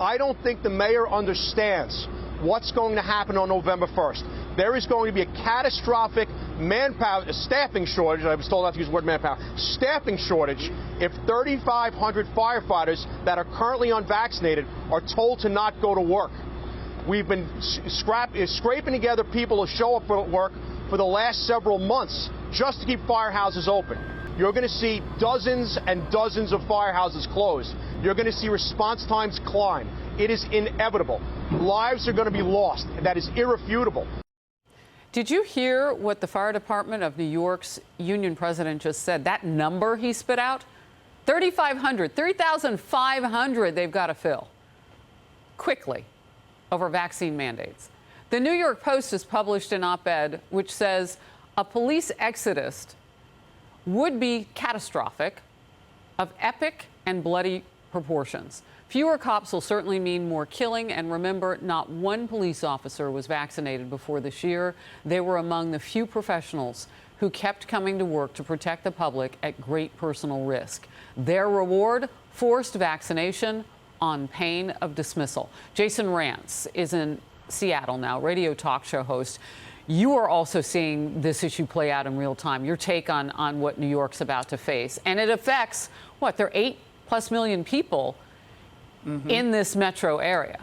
I don't think the mayor understands what's going to happen on November 1st. There is going to be a catastrophic staffing shortage. I was told not to use the word manpower. Staffing shortage if 3,500 firefighters that are currently unvaccinated are told to not go to work. We've been scraping together people to show up for work for the last several months just to keep firehouses open. You're going to see dozens and dozens of firehouses closed. You're going to see response times climb. It is inevitable. Lives are going to be lost. That is irrefutable. Did you hear what the fire department of New York's union president just said? That number he spit out? 3,500, 3,500 they've got to fill quickly over vaccine mandates. The New York Post has published an op-ed which says a police exodus would be catastrophic, of epic and bloody proportions. Fewer cops will certainly mean more killing, and remember, not one police officer was vaccinated before this year. They were among the few professionals who kept coming to work to protect the public at great personal risk. Their reward, forced vaccination on pain of dismissal. Jason Rantz is in Seattle now, radio talk show host. You are also seeing this issue play out in real time. Your take on what New York's about to face. And it affects, what, there are 8+ million people in this metro area.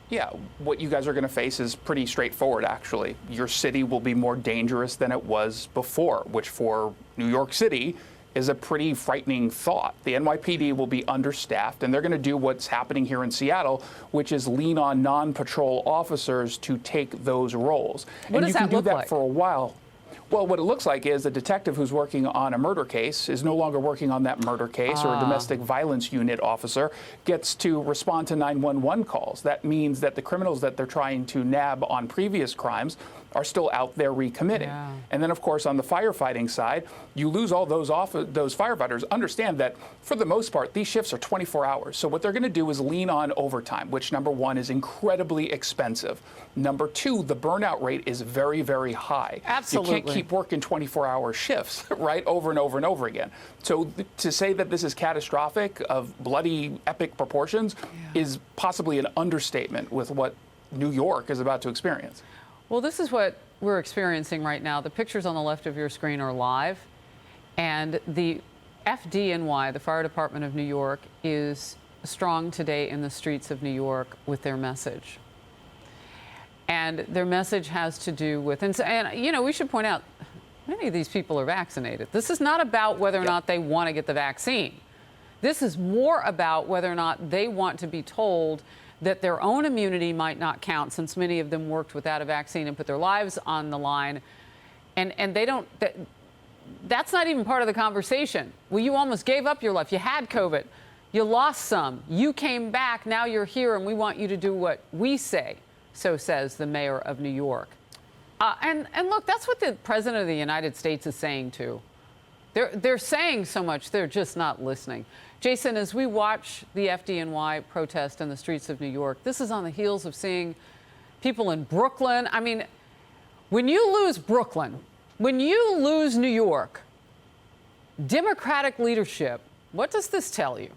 Yeah, what you guys are going to face is pretty straightforward, actually. Your city will be more dangerous than it was before, which for New York City is a pretty frightening thought. The NYPD will be understaffed, and they're going to do what's happening here in Seattle, which is lean on non-patrol officers to take those roles. What and does you can that do look that like? for a while. Well, what it looks like is a detective who's working on a murder case is no longer working on that murder case, or a domestic violence unit officer gets to respond to 911 calls. That means that the criminals that they're trying to nab on previous crimes are still out there recommitting. Yeah. And then, of course, on the firefighting side, you lose all those firefighters. Understand that, for the most part, these shifts are 24 hours. So what they're going to do is lean on overtime, which, number one, is incredibly expensive. Number two, the burnout rate is very, very high. Absolutely. You can't keep working 24-hour shifts, right, over and over and over again. So to say that this is catastrophic, of bloody, epic proportions, is possibly an understatement with what New York is about to experience. Well, this is what we're experiencing right now. The pictures on the left of your screen are live, and the FDNY, the Fire Department of New York, is strong today in the streets of New York with their message. And their message has to do with, and you know, we should point out, many of these people are vaccinated. This is not about whether or not they want to get the vaccine. This is more about whether or not they want to be told that their own immunity might not count, since many of them worked without a vaccine and put their lives on the line. And they don't, that's not even part of the conversation. Well, you almost gave up your life. You had COVID. You lost some. You came back. Now you're here, and we want you to do what we say. So says the mayor of New York. And look, that's what the president of the United States is saying, too. They're saying so much, they're just not listening. Jason, as we watch the FDNY protest in the streets of New York, this is on the heels of seeing people in Brooklyn. I mean, when you lose Brooklyn, when you lose New York, Democratic leadership, what does this tell you?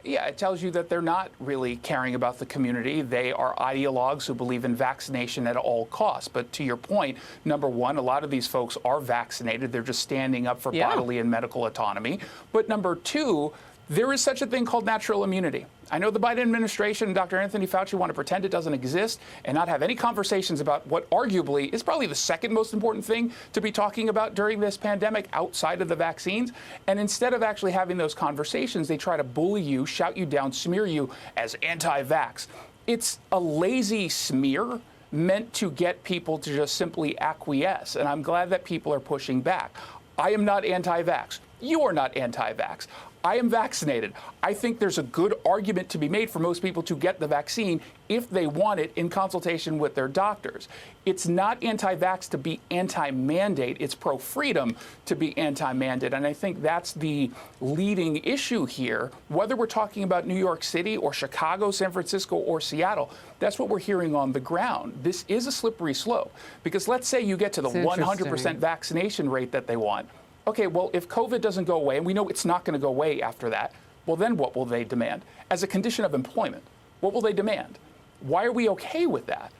Yeah, it tells you that they're not really caring about the community. They are ideologues who believe in vaccination at all costs. But to your point, number one, a lot of these folks are vaccinated. They're just standing up for bodily and medical autonomy. But number two, there is such a thing called natural immunity. I know the Biden administration and Dr. Anthony Fauci want to pretend it doesn't exist and not have any conversations about what arguably is probably the second most important thing to be talking about during this pandemic outside of the vaccines. And instead of actually having those conversations, they try to bully you, shout you down, smear you as anti-vax. It's a lazy smear meant to get people to just simply acquiesce. And I'm glad that people are pushing back. I am not anti-vax. You are not anti-vax. I am vaccinated. I think there's a good argument to be made for most people to get the vaccine if they want it in consultation with their doctors. It's not anti-vax to be anti-mandate. It's pro-freedom to be anti-mandate. And I think that's the leading issue here, whether we're talking about New York City or Chicago, San Francisco, or Seattle. That's what we're hearing on the ground. This is a slippery slope, because let's say you get to the 100% vaccination rate that they want. Okay, well, if COVID doesn't go away, and we know it's not going to go away after that, Well, then what will they demand? As a condition of employment, what will they demand? Why are we okay with that?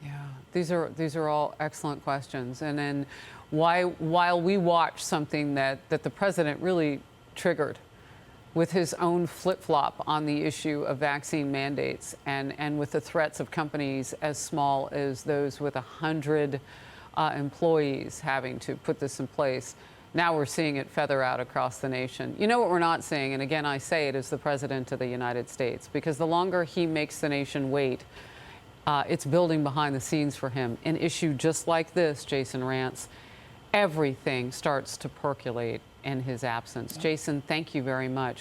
Yeah, these are all excellent questions. And then while we watch something that the president really triggered with his own flip-flop on the issue of vaccine mandates and with the threats of companies as small as those with 100 employees having to put this in place, now we're seeing it feather out across the nation. You know what we're not seeing, and again I say it, is the President of the United States, because the longer he makes the nation wait, it's building behind the scenes for him. An issue just like this, Jason Rantz, everything starts to percolate in his absence. Jason, thank you very much.